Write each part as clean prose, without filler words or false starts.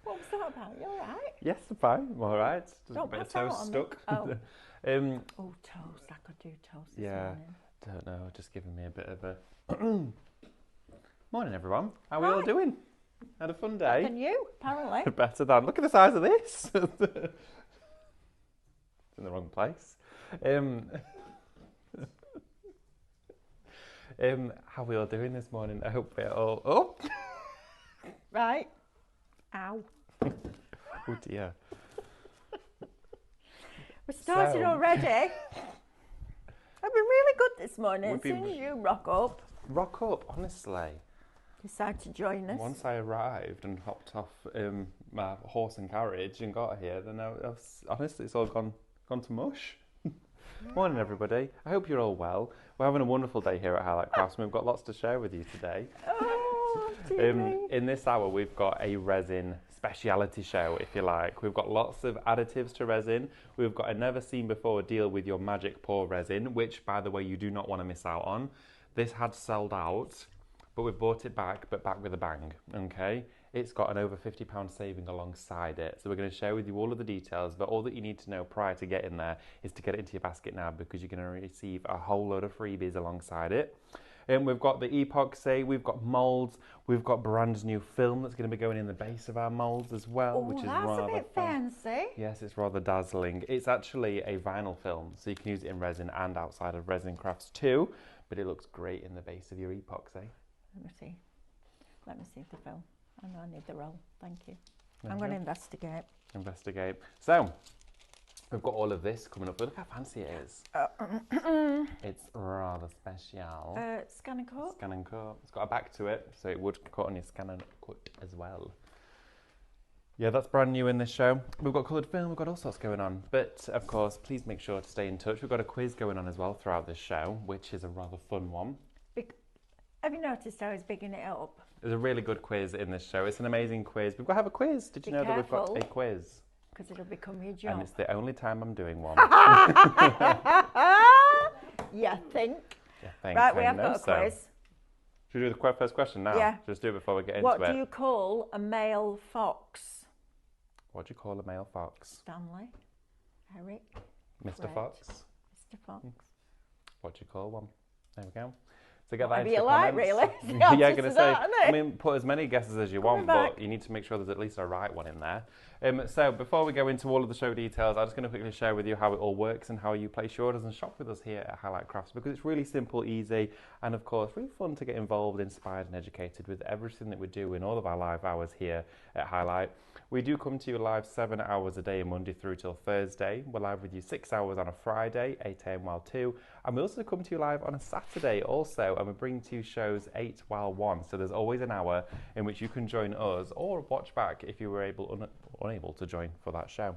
What was that about? You all right? Yes, I'm fine. I'm all right. Just Don't a bit of pass out toast on stuck. me. Oh, Um, toast. I could do toast this yeah, morning. don't know. Just giving me a bit of a. Morning, everyone. How are we Hi. all doing? Had a fun Better day. than you, apparently. Better than. Look at the size of this. It's in the wrong place. How are we all doing this morning? I hope we're all up. Right. Ow. Oh dear. We started So- already. I've been really good this morning. We've As soon been- as you rock up, Rock up, honestly. decide to join us. Once I arrived and hopped off my horse and carriage and got here, then honestly, it's all gone to mush. Morning, everybody. I hope you're all well. We're having a wonderful day here at Highlight Crafts, and we've got lots to share with you today. Oh, dear me. In this hour, we've got a resin speciality show, if you like. We've got lots of additives to resin. We've got a never seen before deal with your magic pour resin, which, by the way, you do not want to miss out on. This had sold out, but we've bought it back, but back with a bang, okay? It's got an over £50 saving alongside it. So we're going to share with you all of the details, but all that you need to know prior to getting there is to get it into your basket now, because you're going to receive a whole load of freebies alongside it. We've got the epoxy, we've got moulds, we've got brand new film that's going to be going in the base of our moulds as well, which is that's rather a bit fun. fancy. Yes, it's rather dazzling. It's actually a vinyl film, so you can use it in resin and outside of resin crafts too, but it looks great in the base of your epoxy. Let me see. Let me see the film. I know I need the roll. Thank you. There I'm you going to go. investigate. So, we've got all of this coming up. Look how fancy it is. It's rather special. Scan and cut. Scan and cut. It's got a back to it, so it would cut on your scan and cut as well. Yeah, that's brand new in this show. We've got coloured film, we've got all sorts going on. But, of course, please make sure to stay in touch. We've got a quiz going on as well throughout this show, which is a rather fun one. Have you noticed how he's bigging it up? There's a really good quiz in this show. It's an amazing quiz. We've got to have a quiz. Did you know that we've got a quiz? Because it'll become your And job. it's the only time I'm doing one. You think? Yeah, thanks. Right, we I have know got a so. quiz. Should we do the first question now? Yeah. Just do it before we get into What it. do you call a male fox? What do you call a male fox? Stanley, Eric, Mr. Fred. Fox? Mr. Fox. What do you call one? There we go. So get that Whatever into you the like, comments. really. Yeah, Yeah, going to to say, that, I innit? mean, put as many guesses as you Coming want, but back. you need to make sure there's at least a right one in there. So before we go into all of the show details, I'm just going to quickly share with you how it all works and how you place your orders and shop with us here at Highlight Crafts, because it's really simple, easy, and of course, really fun to get involved, inspired and educated with everything that we do in all of our live hours here at Highlight. We do come to you live 7 hours a day, Monday through till Thursday. We're live with you 6 hours on a Friday, 8 a.m. while 2. And we also come to you live on a Saturday also, and we bring to you shows 8 while 1. So there's always an hour in which you can join us or watch back if you were unable to join for that show.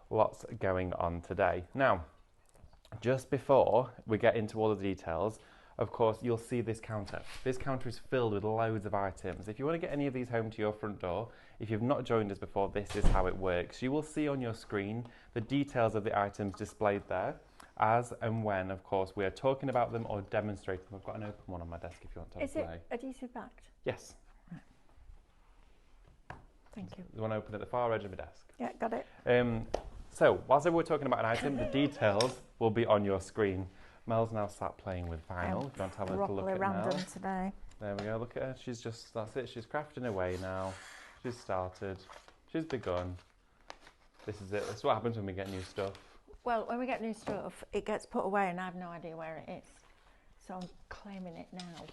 Lots going on today. Now, just before we get into all of the details, of course, you'll see this counter. This counter is filled with loads of items. If you want to get any of these home to your front door, if you've not joined us before, this is how it works. You will see on your screen the details of the items displayed there, as and when, of course, we are talking about them or demonstrating them. I've got an open one on my desk if you want to Is it play. adhesive backed? Yes. Thank you. The one open at the far edge of my desk. Yeah, got it. So, whilst we're talking about an item, the details will be on your screen. Mel's now sat playing with vinyl. If you want to have a little look Properly at random Mel. today. There we go, look at her. She's just, that's it, she's crafting away now. She's started. She's begun. This is it. That's what happens when we get new stuff. Well, when we get new stuff, it gets put away and I have no idea where it is. So I'm claiming it now.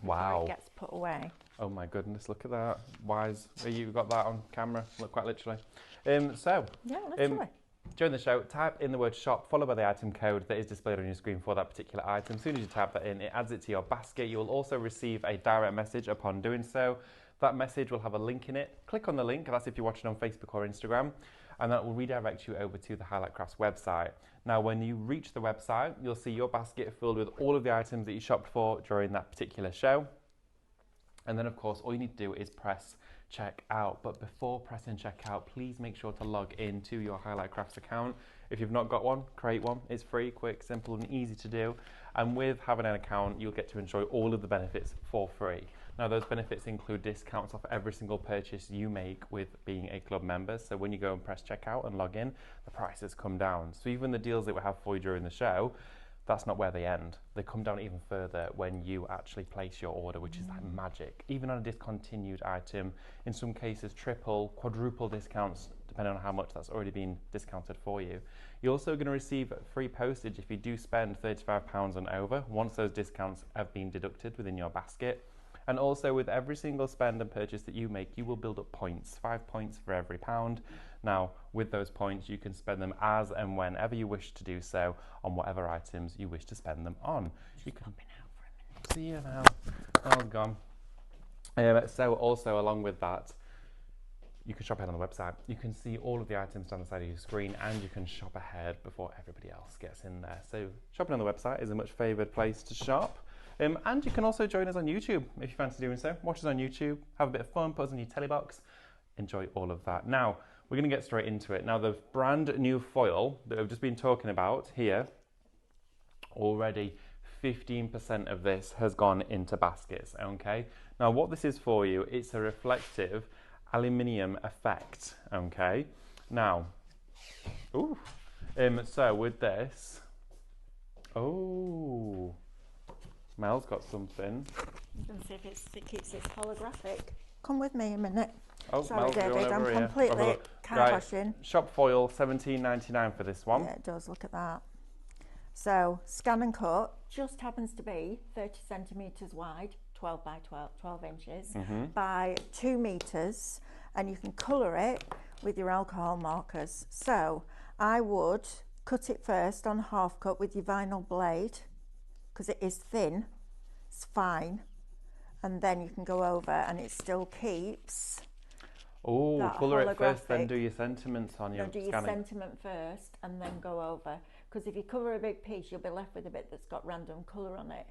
Wow. Before it gets put away. Oh my goodness, look at that. Wise. You've got that on camera, look, quite literally. Yeah, literally. During the show, type in the word shop, followed by the item code that is displayed on your screen for that particular item. As soon as you type that in, it adds it to your basket. You will also receive a direct message upon doing so. That message will have a link in it. Click on the link, that's if you're watching on Facebook or Instagram, and that will redirect you over to the Highlight Crafts website. Now, when you reach the website, you'll see your basket filled with all of the items that you shopped for during that particular show. And then, of course, all you need to do is press check out. But before pressing check out, please make sure to log into your Highlight Crafts account. If you've not got one, create one. It's free, quick, simple and easy to do. And with having an account, you'll get to enjoy all of the benefits for free. Now, those benefits include discounts off every single purchase you make with being a club member. So when you go and press checkout and log in, the prices come down. So even the deals that we have for you during the show, that's not where they end. They come down even further when you actually place your order, which is like magic. Even on a discontinued item, in some cases triple, quadruple discounts, depending on how much that's already been discounted for you. You're also going to receive free postage if you do spend £35 and over, once those discounts have been deducted within your basket. And also with every single spend and purchase that you make, you will build up points, 5 points for every pound. Now, with those points, you can spend them as and whenever you wish to do so on whatever items you wish to spend them on. You can see you now. Oh, gone. So also along with that, you can shop ahead on the website. You can see all of the items down the side of your screen, and you can shop ahead before everybody else gets in there. So shopping on the website is a much favoured place to shop. And you can also join us on YouTube if you fancy doing so. Watch us on YouTube, have a bit of fun, put us on your telly box, enjoy all of that. Now, we're going to get straight into it. Now, the brand new foil that we've just been talking about here, already 15% of this has gone into baskets, okay? Now, what this is for you, it's a reflective aluminium effect, okay? Now, ooh, so with this, oh, Mel's got something. Let's see if it keeps its holographic. Come with me a minute. Oh, sorry, Mel's David, I'm here. completely car-washing. Right. Shop foil, $17.99 for this one. Yeah, it does, look at that. So, scan and cut just happens to be 30 centimetres wide, 12 by 12 inches, by 2 metres, and you can colour it with your alcohol markers. So, I would cut it first on half cut with your vinyl blade, because it is thin, it's fine, and then you can go over and it still keeps. Oh, colour it first, then do your sentiments on your scanning. Do your sentiment first and then go over, because if you cover a big piece, you'll be left with a bit that's got random colour on it.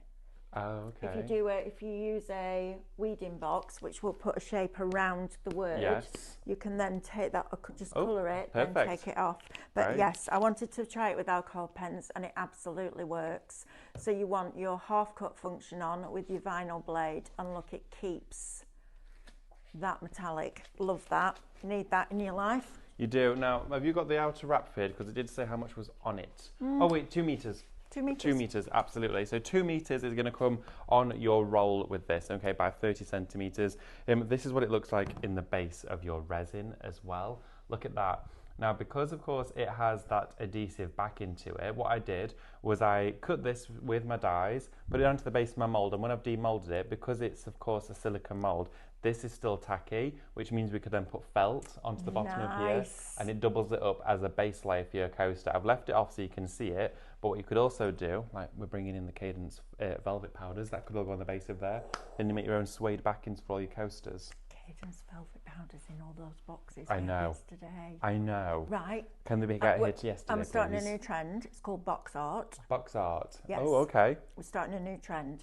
Oh, okay. If you use a weeding box, which will put a shape around the word, yes, you can then take that, just colour it perfect. and take it off. But right. Yes, I wanted to try it with alcohol pens, and it absolutely works. So you want your half cut function on with your vinyl blade, and look, it keeps that metallic. Love that. Need that in your life. You do. Now, have you got the outer wrap fitted? Because it did say how much was on it. Oh wait, 2 metres. 2 metres. 2 metres, absolutely. So 2 metres is going to come on your roll with this, okay, by 30 centimetres. This is what it looks like in the base of your resin as well. Look at that. Now, because of course it has that adhesive back into it, what I did was I cut this with my dies, put it onto the base of my mould, and when I've demolded it, because it's of course a silicone mould, this is still tacky, which means we could then put felt onto the bottom of here, and it doubles it up as a base layer for your coaster. I've left it off so you can see it, but what you could also do, like we're bringing in the Cadence velvet powders, that could all go on the base of there, then you make your own suede backings for all your coasters. Cadence velvet powders in all those boxes. I know. Yesterday. I know. Right. Can they be get hit yesterday, I'm starting please? a new trend. It's called box art. Box art. Yes. Oh, okay. We're starting a new trend.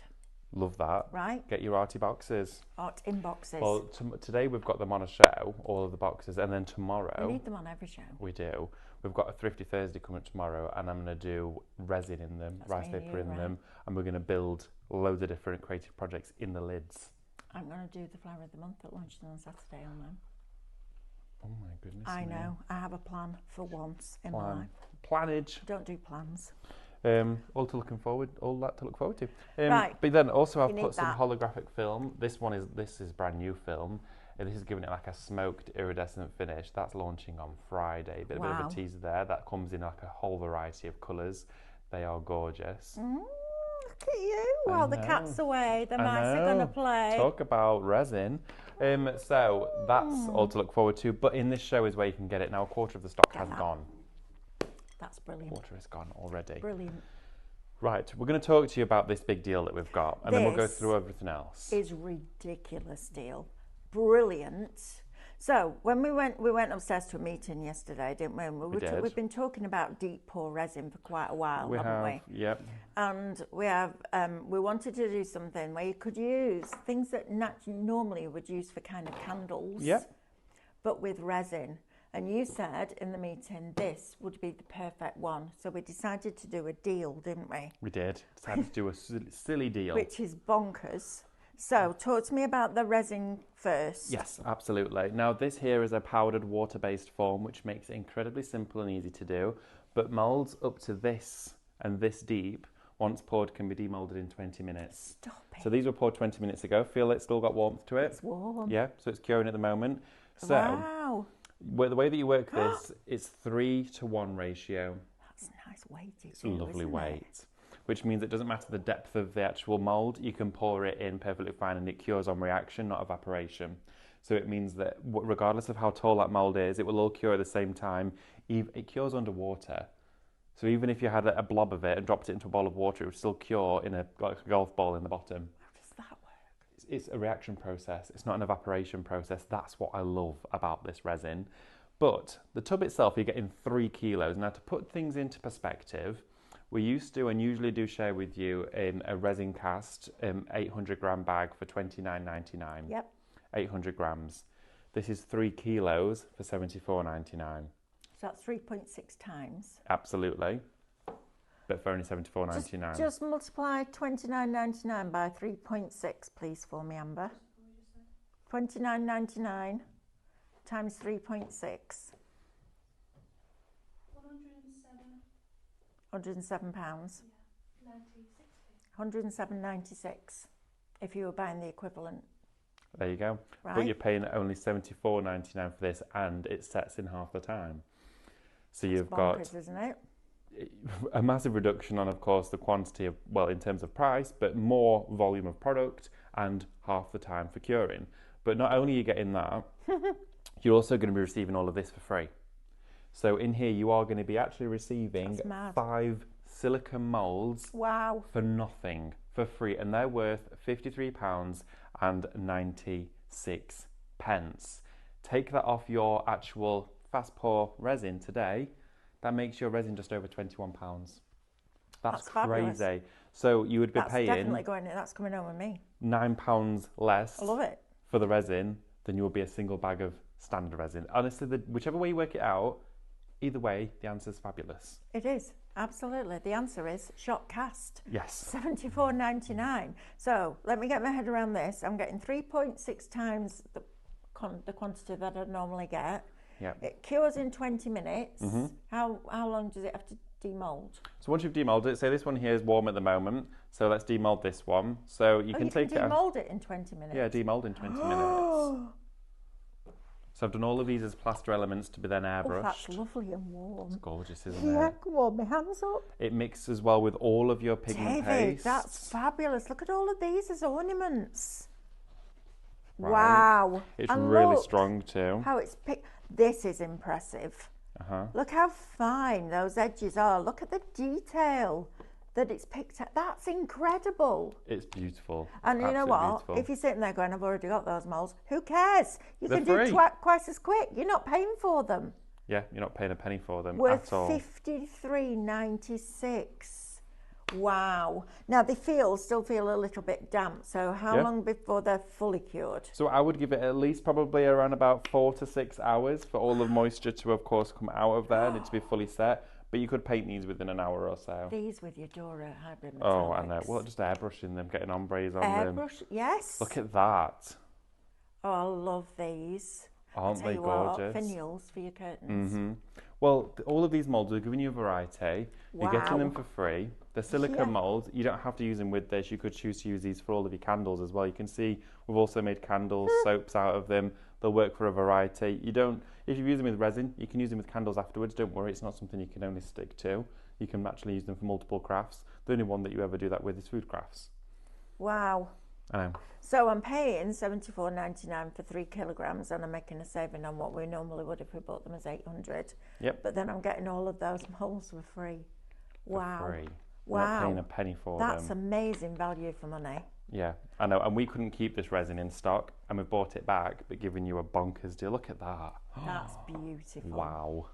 Love that. Right. Get your arty boxes. Art in boxes. Well, today we've got them on a show, all of the boxes, and then tomorrow... We need them on every show. We do. We've got a Thrifty Thursday coming tomorrow, and I'm going to do resin in them, rice paper in them, and we're going to build loads of different creative projects in the lids. I'm going to do the Flower of the Month at lunchtime on Saturday on them. Oh my goodness. I know. I have a plan for once in my life. Planage. Don't do plans. All that to look forward to. Right. But then also I've put some that. holographic film. This is brand new film. This is giving it like a smoked iridescent finish. That's launching on Friday. Bit of a teaser there. That comes in like a whole variety of colours. They are gorgeous. Look at you. While the cat's away, the mice are going to play. Talk about resin. So that's all to look forward to. But in this show is where you can get it. Now a quarter of the stock has gone. That's brilliant. Quarter is gone already. Brilliant. Right, we're going to talk to you about this big deal that we've got, and then we'll go through everything else. Is ridiculous deal. Brilliant. So when we went upstairs to a meeting yesterday, didn't we? We've been talking about deep pour resin for quite a while, haven't we? Yep. And we wanted to do something where you could use things that normally would use for kind of candles, but with resin. And you said in the meeting this would be the perfect one. So we decided to do a deal, didn't we? We did. Decided to do a silly deal. Which is bonkers. So talk to me about the resin first. Yes, absolutely. Now this here is a powdered water-based form, which makes it incredibly simple and easy to do. But moulds up to this and this deep, once poured, can be demolded in 20 minutes. Stop it. So these were poured 20 minutes ago. Feel it's still got warmth to it? It's warm. Yeah, so it's curing at the moment. So Wow. the way that you work this is 3-to-1 ratio. That's a nice weight. It's a lovely weight, which means it doesn't matter the depth of the actual mould. You can pour it in perfectly fine and it cures on reaction, not evaporation. So it means that regardless of how tall that mould is, it will all cure at the same time. It cures underwater. So even if you had a blob of it and dropped it into a bowl of water, it would still cure in a golf ball in the bottom. How does that work? It's a reaction process. It's not an evaporation process. That's what I love about this resin. But the tub itself, you're getting 3 kilos. Now, to put things into perspective, we used to and usually do share with you in a resin cast 800 gram bag for $29.99. Yep. 800 grams. This is 3 kilos for $74.99. So that's 3.6 times. Absolutely. But for only $74.99. Just multiply $29.99 by 3.6, please, for me, Amber. $29.99 times 3.6. £107. Yeah, 107.96 if you were buying the equivalent. There you go. Right. But you're paying only $74.99 for this, and it sets in half the time. So you've bonkers, got, isn't it? A massive reduction on, of course, the quantity of, well, in terms of price, but more volume of product and half the time for curing. But not only are you getting that, you're also going to be receiving all of this for free. So in here, you are going to be actually receiving 5 silicone moulds. Wow. For nothing, for free, and they're worth £53.96. Take that off your actual fast pour resin today, that makes your resin just over £21. That's crazy. Fabulous. So you would be That's paying definitely that's coming home with me. £9 less I love it. for the resin than you would be a single bag of standard resin. Honestly, whichever way you work it out, either way, the answer's fabulous. It is, absolutely. The answer is shop cast. Yes. $74.99. So let me get my head around this. I'm getting 3.6 times the quantity that I'd normally get. Yep. It cures in 20 minutes. How long does it have to demold? So once you've demolded it, say this one here is warm at the moment, so let's demold this one. So you can take it. Demold it in 20 minutes. Yeah, demold in 20 minutes. So I've done all of these as plaster elements to be then airbrushed. Oh, that's lovely and warm. It's gorgeous, isn't it? Yeah, come on, my hands up. It mixes well with all of your pigment paste. That's fabulous. Look at all of these as ornaments. Right. Wow. It's and really look strong too. how it's picked. This is impressive. Look how fine those edges are. Look at the detail that it's picked at. That's incredible. It's beautiful. And you know what? Beautiful. If you're sitting there going, I've already got those moulds, who cares? You They're can free. do twice as quick. You're not paying for them. Yeah, you're not paying a penny for them Worth at all. $53.96. Wow. Now they still feel a little bit damp. So how long before they're fully cured? So I would give it at least probably around about 4 to 6 hours for all the moisture to, of course, come out of there and it to be fully set. But you could paint these within an hour or so. These with your Dora hybrid metallics. Oh, I know. Well, just airbrushing them, getting ombres on them. Airbrush, yes. Look at that. Oh, I love these. Aren't they gorgeous? Finials for your curtains. Well, all of these moulds are giving you a variety. You're getting them for free. The silicone moulds, you don't have to use them with this. You could choose to use these for all of your candles as well. You can see we've also made candles, soaps out of them. They'll work for a variety. If you use them with resin, you can use them with candles afterwards. Don't worry, it's not something you can only stick to. You can actually use them for multiple crafts. The only one that you ever do that with is food crafts. Wow. I know. So I'm paying $74.99 for 3 kilograms, and I'm making a saving on what we normally would if we bought them as 800. Yep. But then I'm getting all of those moulds for free. Wow. For free. Wow. You're not paying a penny for them. That's amazing value for money. Yeah, I know. And we couldn't keep this resin in stock, and we've bought it back, but giving you a bonkers deal. Look at that. That's beautiful. Wow.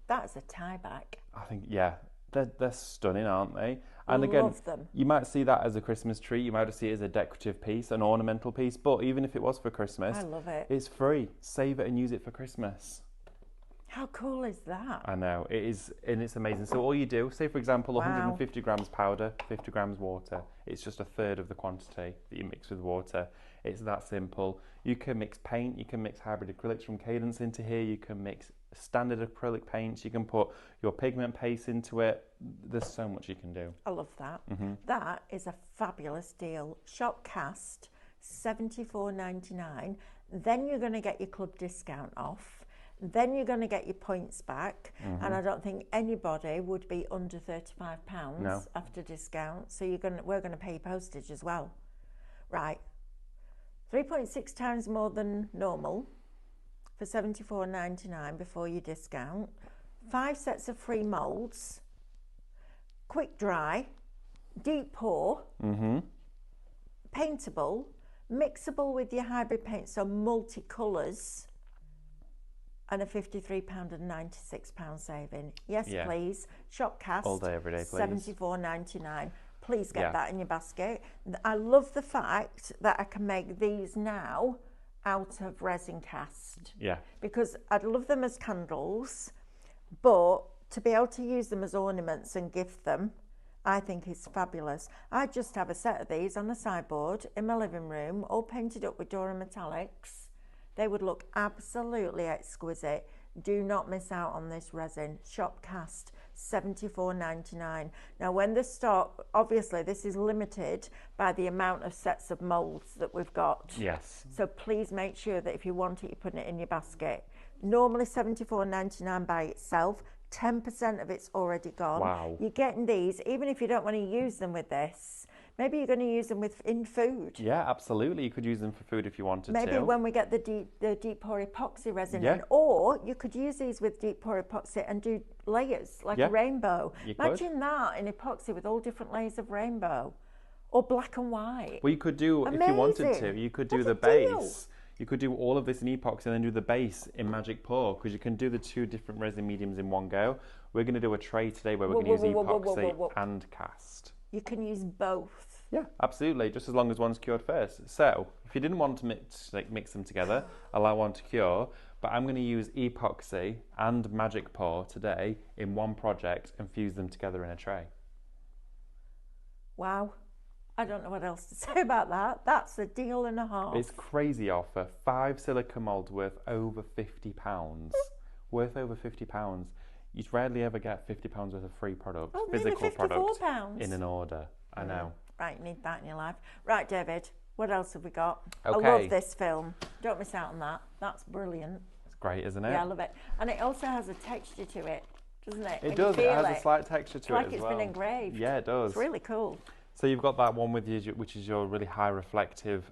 That's a tie back. I think, yeah, they're stunning, aren't they? And again, Love them. you might see that as a Christmas tree. You might see it as a decorative piece, an ornamental piece. But even if it was for Christmas, I love it. It's free. Save it and use it for Christmas. How cool is that? I know, it is, and it's amazing. So all you do, say for example, Wow. 150 grams powder, 50 grams water. It's just a third of the quantity that you mix with water. It's that simple. You can mix paint, you can mix hybrid acrylics from Cadence into here, you can mix standard acrylic paints, you can put your pigment paste into it. There's so much you can do. I love that. That is a fabulous deal. Shop cast, $74.99. Then you're going to get your club discount off. Then you're going to get your points back. And I don't think anybody would be under £35 after discount. So we're going to pay postage as well. Right. 3.6 times more than normal for $74.99 before your discount. 5 sets of free moulds. Quick dry. Deep pour. Paintable. Mixable with your hybrid paint, so multicolours. And a £53.96 saving. Yes, please. Shopcast. All day, every day, please. $74.99. Please get that in your basket. I love the fact that I can make these now out of resin cast. Yeah. Because I'd love them as candles, but to be able to use them as ornaments and gift them, I think is fabulous. I just have a set of these on the sideboard in my living room, all painted up with Dora metallics. They would look absolutely exquisite. Do not miss out on this resin. Shopcast, $74.99. Now, when the stock, obviously this is limited by the amount of sets of moulds that we've got. Yes. So please make sure that if you want it, you're putting it in your basket. Normally $74.99 by itself. 10% of it's already gone. Wow. You're getting these, even if you don't want to use them with this. Maybe you're going to use them in food. Yeah, absolutely. You could use them for food if you wanted to. Maybe when we get the deep pour epoxy resin in. Or you could use these with deep pour epoxy and do layers, like a rainbow. Imagine that in epoxy with all different layers of rainbow. Or black and white. Well, you could do, if you wanted to, you could do the base. You could do all of this in epoxy and then do the base in Magic Pour, because you can do the 2 different resin mediums in one go. We're going to do a tray today where we're going to use epoxy and cast. You can use both. Yeah, absolutely, just as long as one's cured first. So, if you didn't want to mix them together, allow one to cure, but I'm going to use epoxy and Magic Pour today in one project and fuse them together in a tray. Wow. I don't know what else to say about that. That's a deal and a half. It's crazy offer. 5 silica moulds worth over £50. Worth over £50. You'd rarely ever get £50 worth of free product, physical product in an order. I know. Right, you need that in your life. Right, David, what else have we got? Okay. I love this film. Don't miss out on that. That's brilliant. It's great, isn't it? Yeah, I love it. And it also has a texture to it, doesn't it? It does. It has a slight texture to it as well. Like it's been engraved. Yeah, it does. It's really cool. So you've got that one with you, which is your really high reflective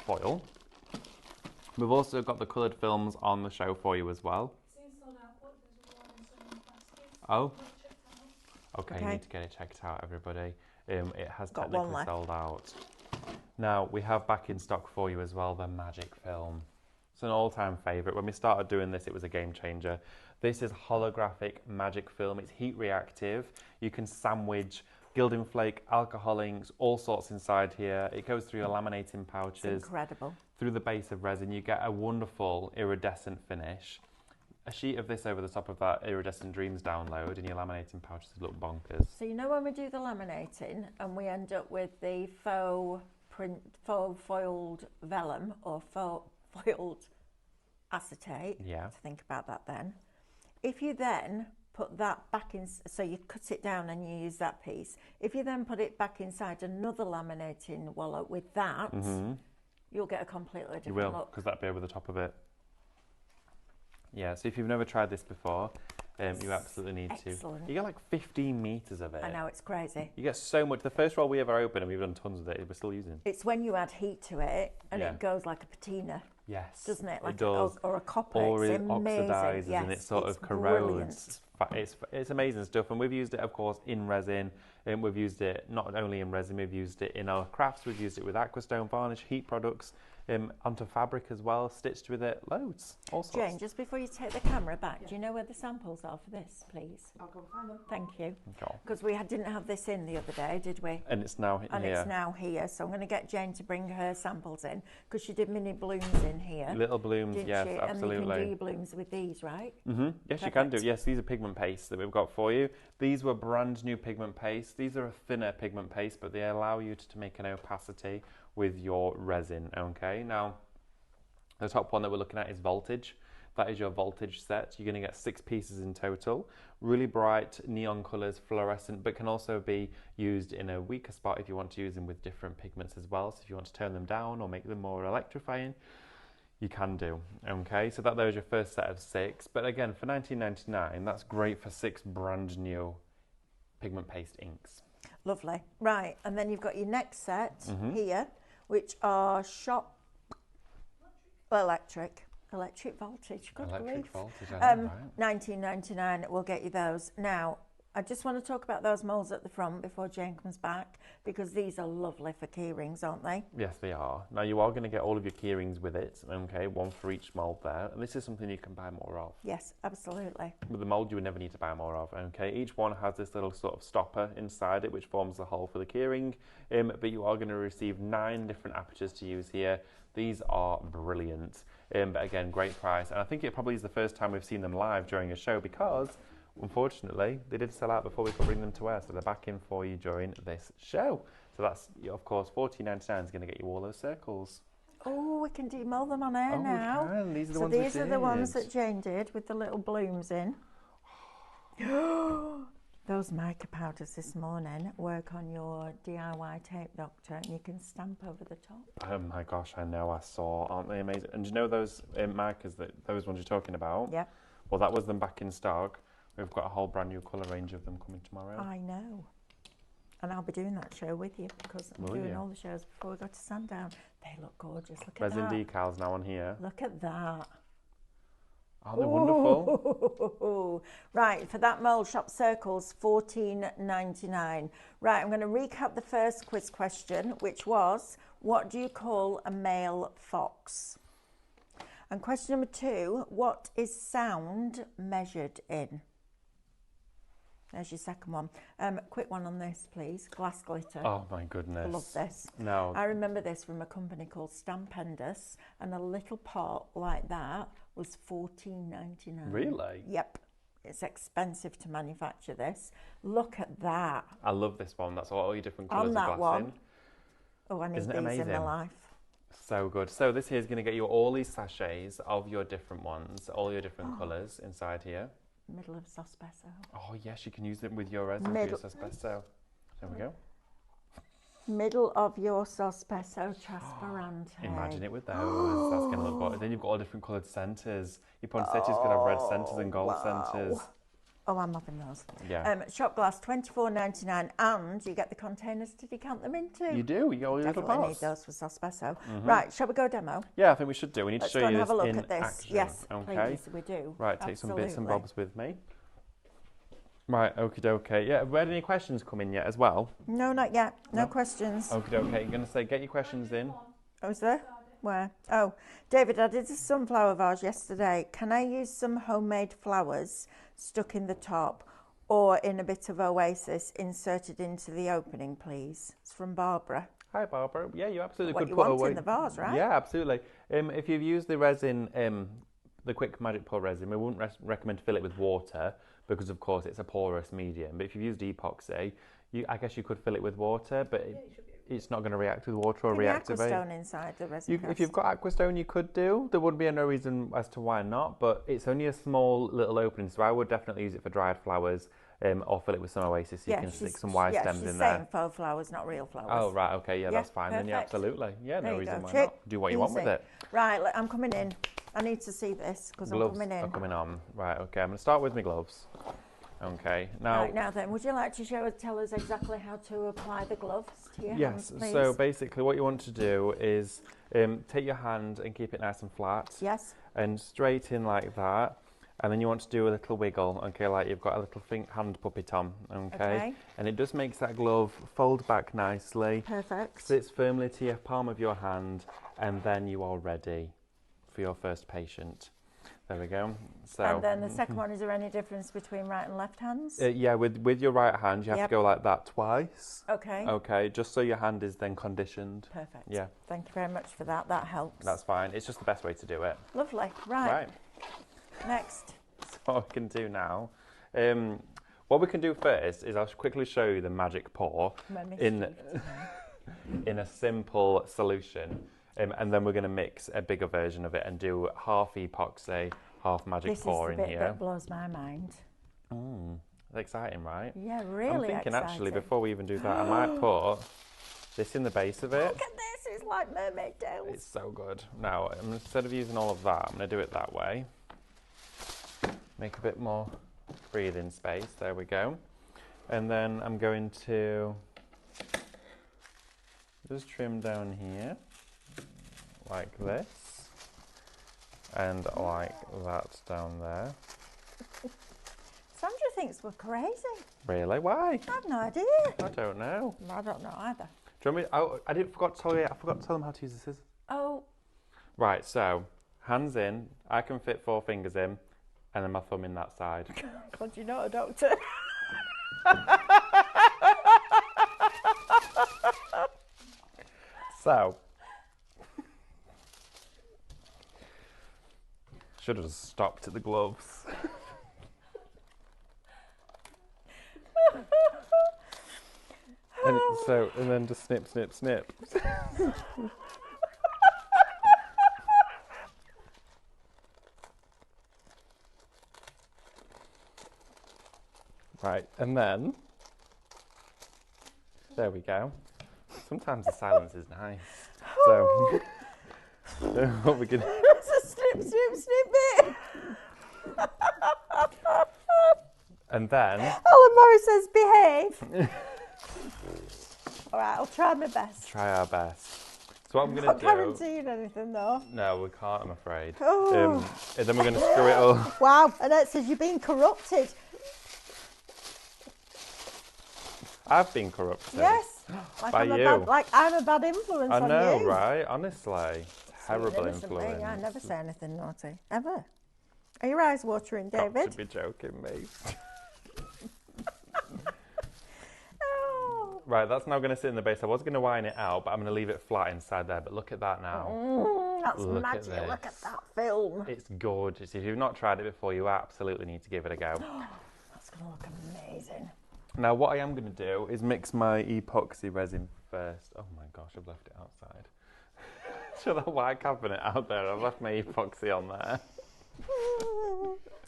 foil. We've also got the coloured films on the show for you as well. Oh, okay. You need to get it checked out, everybody. It has technically sold out. Now, we have back in stock for you as well the Magic Film. It's an all-time favourite. When we started doing this, it was a game changer. This is holographic Magic Film. It's heat reactive. You can sandwich gilding flake, alcohol inks, all sorts inside here. It goes through your laminating pouches. It's incredible. Through the base of resin, you get a wonderful iridescent finish. A sheet of this over the top of that Iridescent Dreams download, and your laminating pouches look bonkers. So you know when we do the laminating and we end up with the faux foiled vellum or faux foiled acetate. Yeah. To think about that then. If you then put that back in, so you cut it down and you use that piece. If you then put it back inside another laminating wallet with that, you'll get a completely different look. You will, because that'll be over the top of it. Yeah, so if you've never tried this before, you absolutely need to. You get like 15 metres of it. I know, it's crazy. You get so much. The first roll we ever opened, and we've done tons of it, we're still using. It's when you add heat to it, and it goes like a patina. Yes. Doesn't it? Like it does. Or a copper. Or it's it oxidizes and it sort of corrodes. It's amazing stuff. And we've used it, of course, in resin. And we've used it not only in resin, we've used it in our crafts. We've used it with aquastone varnish, heat products. onto fabric as well, stitched with it, loads, all sorts. Jane, just before you take the camera back, do you know where the samples are for this, please? I'll go find them. Thank you. Okay. Because we didn't have this in the other day, did we? And it's now And here. it's now here, so I'm going to get Jane to bring her samples in, because she did mini blooms in here. Little blooms, Didn't yes, she? absolutely. And you can do your blooms with these, right? Yes, you can do. Perfect. Yes, these are pigment pastes that we've got for you. These were brand new pigment pastes. These are a thinner pigment paste, but they allow you to make an opacity with your resin, okay? Now, the top one that we're looking at is Voltage. That is your Voltage set. You're going to get 6 pieces in total. Really bright neon colours, fluorescent, but can also be used in a weaker spot if you want to use them with different pigments as well. So if you want to turn them down or make them more electrifying, you can do. Okay, so that there is your first set of 6. But again, for $19.99, that's great for 6 brand new pigment paste inks. Lovely. Right, and then you've got your next set here, which are Shop Electric Voltage. Good Electric grief. Voltage, I know, right? $19.99, we'll get you those. Now, I just want to talk about those moulds at the front before Jane comes back, because these are lovely for key rings, aren't they? Yes, they are. Now, you are going to get all of your key rings with it, okay, one for each mould there. And this is something you can buy more of. Yes, absolutely. With the mould, you would never need to buy more of, okay? Each one has this little sort of stopper inside it, which forms the hole for the key ring. But you are going to receive 9 different apertures to use here. These are brilliant. But again, great price. And I think it probably is the first time we've seen them live during a show, because unfortunately, they did sell out before we could bring them to air, so they're back in for you during this show. So that's, of course, $14.99 is going to get you all those circles. Oh, we can demold them on air now. We can. These are the So ones we these are the ones did. that Jane did with the little blooms in. Those mica powders this morning work on your DIY tape doctor, and you can stamp over the top. Oh my gosh, I know, I saw. Aren't they amazing? And do you know those markers, those ones you're talking about? Yeah. Well, that was them back in stock. We've got a whole brand new colour range of them coming tomorrow. I know. And I'll be doing that show with you, because I'm doing all the shows before we go to Sandown. They look gorgeous. Look at Resin that. decals now on here. Look at that. Oh, they're wonderful. Right, for that mould, Shop Circles, $14.99. Right, I'm going to recap the first quiz question, which was, what do you call a male fox? And question number 2, what is sound measured in? There's your second one. Quick one on this, please. Glass glitter. Oh my goodness. I love this. No. I remember this from a company called Stampendous, and a little pot like that was $14.99. Really? Yep. It's expensive to manufacture this. Look at that. I love this one. That's all your different colours On of that glass one. in. Oh, I need Isn't it these in my amazing? life. So good. So this here is going to get you all these sachets of your different ones, all your different colours inside here. Middle of Sospeso. Oh yes, you can use it with your resin for your espresso. There we go. Middle of your Sospeso Trasparente. Imagine it with those. That's going to look good. Then you've got all different coloured centres. Your poinsettias could have red centres and gold centres. Oh, I'm having those. Yeah. Shop glass, $24.99, and you get the containers to decant them into. You do. You get all your little Definitely pots. need those for Sospeso. Right, shall we go demo? Yeah, I think we should do. We need Let's to go show you and this have a look in at this. action. Yes, okay. please, we do. Right, take some bits and Absolutely. bobs with me. Right, okie dokie. Yeah, have we had any questions come in yet as well? No, not yet. No No? questions. Okie dokie. You're going to say, get your questions in. Oh, is there? Where? Oh, David, I did a sunflower vase yesterday. Can I use some homemade flowers stuck in the top, or in a bit of oasis inserted into the opening, please? It's from Barbara. Hi, Barbara. Yeah, you absolutely What could you put want away. in the vase, right? Yeah, absolutely. If you've used the resin, the quick magic pour resin, we wouldn't recommend to fill it with water, because of course it's a porous medium. But if you've used epoxy, I guess you could fill it with water, but it's not going to react with water or reactivate. Aquastone inside the resin. If you've got Aquastone, you could do. There wouldn't be no reason as to why not, but it's only a small little opening, so I would definitely use it for dried flowers, or fill it with some oasis so you can stick some wire stems in she's there. saying faux flowers, not real flowers. Oh, right, okay, yeah, Yeah, that's fine. Then, yeah, perfect. absolutely. Yeah, There no you reason go. why Check. not. Do what you want with Easy. it. Right, I'm coming in. I need to see this because I'm Gloves coming in. are coming on. Right, okay, I'm going to start with my gloves. Okay, now... Right, now then, would you like to tell us exactly how to apply the gloves to your hands, Yes, please? so basically what you want to do is take your hand and keep it nice and flat. Yes. And straight in like that. And then you want to do a little wiggle, okay, like you've got a little hand puppet on, okay? And it just makes that glove fold back nicely. Perfect. Sits firmly to your palm of your hand, and then you are ready for your first patient. There we go. So. And then the second one, is there any difference between right and left hands? Yeah, with your right hand, you have to go like that twice. Okay. Okay, just so your hand is then conditioned. Perfect. Yeah. Thank you very much for that. That helps. That's fine. It's just the best way to do it. Lovely. Right. So Next. what we can do now, what we can do first is I'll quickly show you the magic pour in a simple solution. And then we're going to mix a bigger version of it and do half epoxy, half magic pour in here. This is the bit that blows my mind. That's exciting, right? Yeah, really I'm thinking exciting. actually, before we even do that, I might put this in the base of it. Look at this, it's like mermaid tails. It's so good. Now, instead of using all of that, I'm going to do it that way. Make a bit more breathing space. There we go. And then I'm going to just trim down here. Like this, and like that down there. Sandra thinks we're crazy. Really? Why? I have no idea. I don't know. I don't know either. Do you want me? I forgot to tell you. I forgot to tell them how to use the scissors. Oh. Right. So hands in. I can fit 4 fingers in, and then my thumb in that side. God, you're not a doctor. So. Should have stopped at the gloves. And then just snip, snip, snip. Right, and then there we go. Sometimes the silence is nice. So what we can. It's a snip, snip, snip bit. And then. Alan Morris says behave. All right, I'll try my best. Try our best. So what I'm going to do. Not guaranteeing anything though. No, we can't, I'm afraid. Oh. And then we're going to screw it all. Wow, and it says you're being corrupted. I've been corrupted. Yes. By you. I'm a bad influence on you. I know, right? Honestly. Terrible influence. I never say anything naughty. Ever. Are your eyes watering, David? Got to be joking me. Oh. Right, that's now going to sit in the base. I was going to wine it out, but I'm going to leave it flat inside there. But look at that now. That's magic. Look at that film. It's gorgeous. If you've not tried it before, you absolutely need to give it a go. That's going to look amazing. Now, what I am going to do is mix my epoxy resin first. Oh my gosh, I've left it outside. Show that white cabinet out there. I've left my epoxy on there.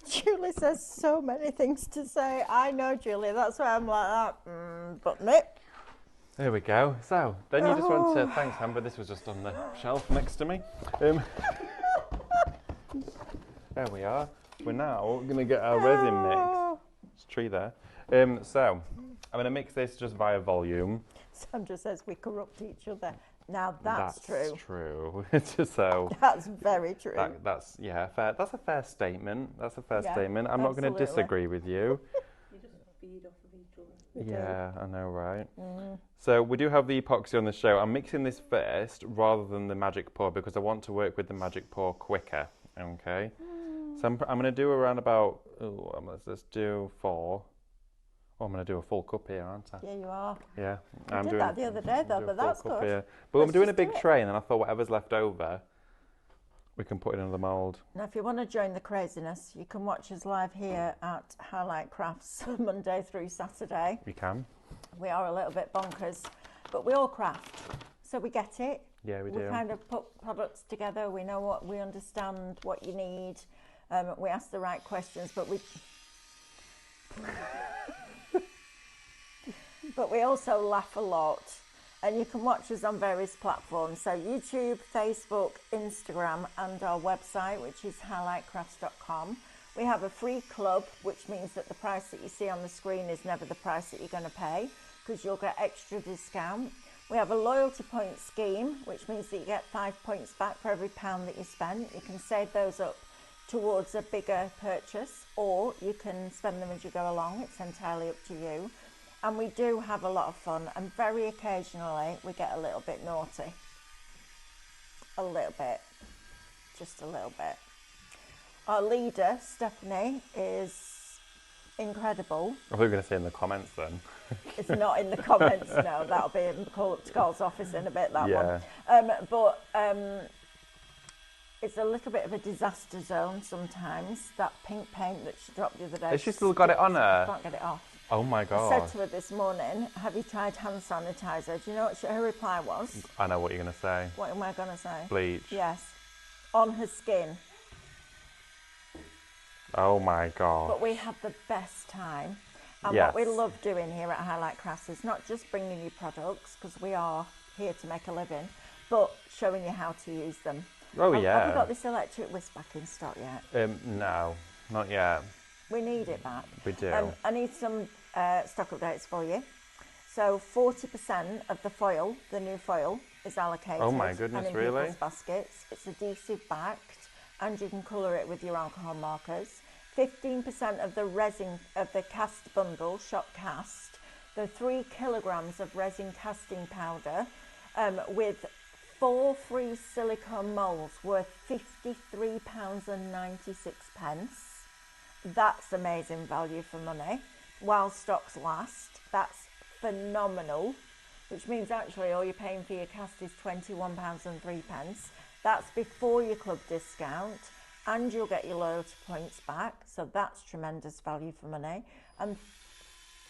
Julie says so many things to say. I know, Julie. That's why I'm like that. But no. There we go. So, then you just want to... Thanks, Amber. This was just on the shelf next to me. There we are. We're now going to get our resin mix. There's a tree there. So, I'm going to mix this just via volume. Sandra says we corrupt each other. Now that's true. That's true. So that's very true. That's fair. That's a fair statement. That's a fair statement. I'm not going to disagree with you. You just feed off of each other. Yeah, I know, right? So we do have the epoxy on the show. I'm mixing this first rather than the magic pour because I want to work with the magic pour quicker. Okay. So I'm going to do around about. Let's do 4. Oh, I'm going to do a full cup here, aren't I? Yeah, you are. Yeah. I did that the other day, though, but that's good. Here. But I'm doing a big tray, and then I thought whatever's left over, we can put in another mould. Now, if you want to join the craziness, you can watch us live here at Highlight Crafts Monday through Saturday. You can. We are a little bit bonkers, but we all craft, so we get it. Yeah, we do. We kind of put products together. We know we understand what you need. We ask the right questions, but we... But we also laugh a lot, and you can watch us on various platforms, so YouTube, Facebook, Instagram, and our website, which is highlightcrafts.com. We have a free club, which means that the price that you see on the screen is never the price that you're going to pay, because you'll get extra discount. We have a loyalty point scheme, which means that you get 5 points back for every £1 that you spend. You can save those up towards a bigger purchase, or you can spend them as you go along. It's entirely up to you. And we do have a lot of fun, and very occasionally we get a little bit naughty. A little bit, just a little bit. Our leader, Stephanie, is incredible. I thought you were going to say in the comments then. It's not in the comments, no. That'll be in Carl's office in a bit, that Yeah. one. But it's a little bit of a disaster zone sometimes. That pink paint that she dropped the other day. Has she still got it on her? Can't get it off. Oh my I God. said to her this morning, have you tried hand sanitizer? Do you know what her reply was? I know what you're going to say. What am I going to say? Bleach. Yes. On her skin. Oh my God. But we had the best time. And Yes. what we love doing here at Highlight Crafts is not just bringing you products, because we are here to make a living, but showing you how to use them. Oh Have we yeah. got this electric whisk back in stock yet? No, not yet. We need it back. We do. I need some stock updates for you. So 40% of the foil, the new foil, is allocated. Oh my goodness, and in really? people's baskets. It's adhesive backed, and you can colour it with your alcohol markers. 15% of the resin of the cast bundle, shop cast, the 3 kilograms of resin casting powder, with 4 free silicone moulds worth £53.96. That's amazing value for money. While stocks last, that's phenomenal. Which means actually all you're paying for your cast is £21.03. That's before your club discount, and you'll get your loyalty points back. So that's tremendous value for money. And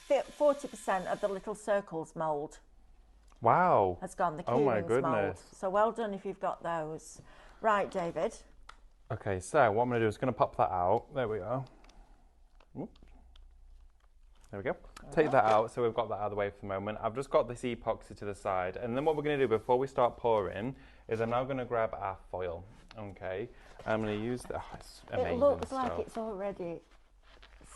40% of the little circles mould Wow. has gone. The Oh my Keeling's mould. goodness. So well done if you've got those. Right, David. Okay, so what I'm going to do is going to pop that out. There we go. Oop. There we go. Take that out, so we've got that out of the way for the moment. I've just got this epoxy to the side, and then what we're going to do before we start pouring is I'm now going to grab our foil. Okay, I'm going to use the. Oh, it's amazing It looks stuff. like it's already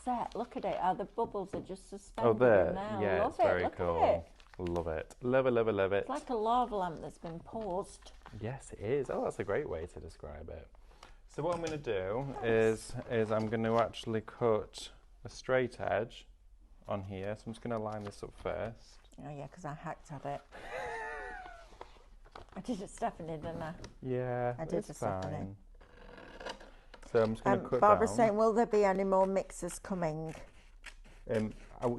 set. Look at it. How the bubbles are just suspended Oh, there. in there. Yeah, Love it's it. very Look cool. At it. Love it. Love it, love it, love it. It's like a lava lamp that's been paused. Yes, it is. Oh, that's a great way to describe it. So what I'm going to do is I'm going to actually cut a straight edge on here. So I'm just going to line this up first. Oh yeah, because I hacked at it. I did it, Stephanie, didn't I? Yeah, I did it's the Stephanie. fine. So I'm just going to cut Barbara's down. saying, will there be any more mixers coming?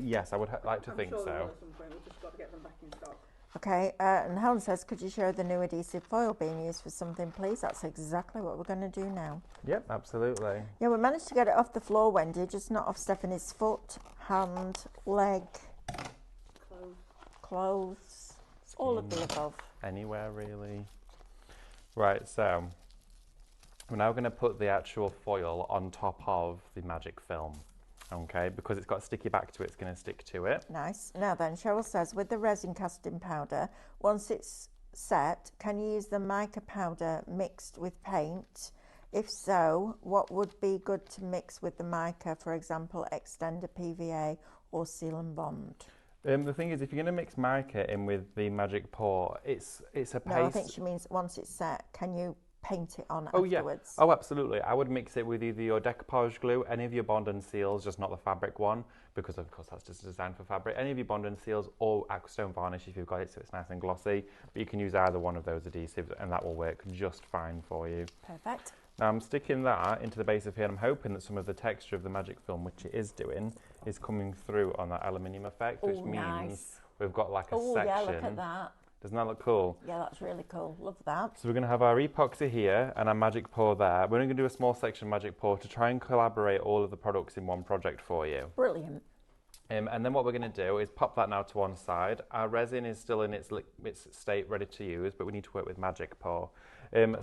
Yes, I would like to I'm think sure there will so. at some point. We've just got to get them back in stock. Okay, and Helen says, could you show the new adhesive foil being used for something, please? That's exactly what we're going to do now. Yep, absolutely. Yeah, we managed to get it off the floor, Wendy, just not off Stephanie's foot, hand, leg, clothes, all of the above. Anywhere really. Right, so we're now going to put the actual foil on top of the magic film. Okay, because it's got a sticky back to it, it's going to stick to it. Nice. Now then, Cheryl says, with the resin casting powder, once it's set, can you use the mica powder mixed with paint? If so, what would be good to mix with the mica, for example, extender PVA or seal and bond? The thing is, if you're going to mix mica in with the magic pour, it's a paste. No, I think she means once it's set, can you paint it on Oh afterwards? yeah. Oh, absolutely. I would mix it with either your decoupage glue, any of your bond and seals, just not the fabric one, because of course that's just designed for fabric. Any of your bond and seals, or aquastone varnish if you've got it, so it's nice and glossy. But you can use either one of those adhesives, and that will work just fine for you. Perfect. Now I'm sticking that into the base of here, and I'm hoping that some of the texture of the magic film, which it is doing, is coming through on that aluminium effect, which means nice. we've got like a Oh section. yeah, look at that. Doesn't that look cool? Yeah, that's really cool. Love that. So we're going to have our epoxy here and our magic pour there. We're going to do a small section magic pour to try and collaborate all of the products in one project for you. Brilliant. And then what we're going to do is pop that now to one side. Our resin is still in its state ready to use, but we need to work with magic pour.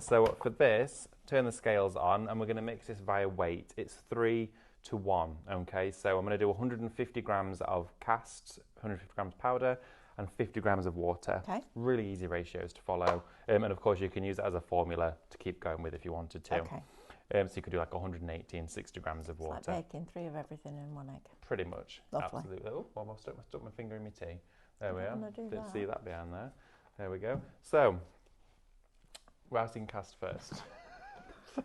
So for this, turn the scales on, and we're going to mix this via weight. It's 3 to 1, okay? So I'm going to do 150 grams of casts, 150 grams powder, and 50 grams of water. Okay. Really easy ratios to follow. And of course you can use it as a formula to keep going with if you wanted to. Okay. So you could do like 180 and 60 grams of water. It's like baking 3 of everything in one egg. Pretty much. Lovely. Absolutely. Oh, almost stuck my finger in my tea. There we I are. wanna do Didn't that. see that behind there. There we go. So, rousing cast first.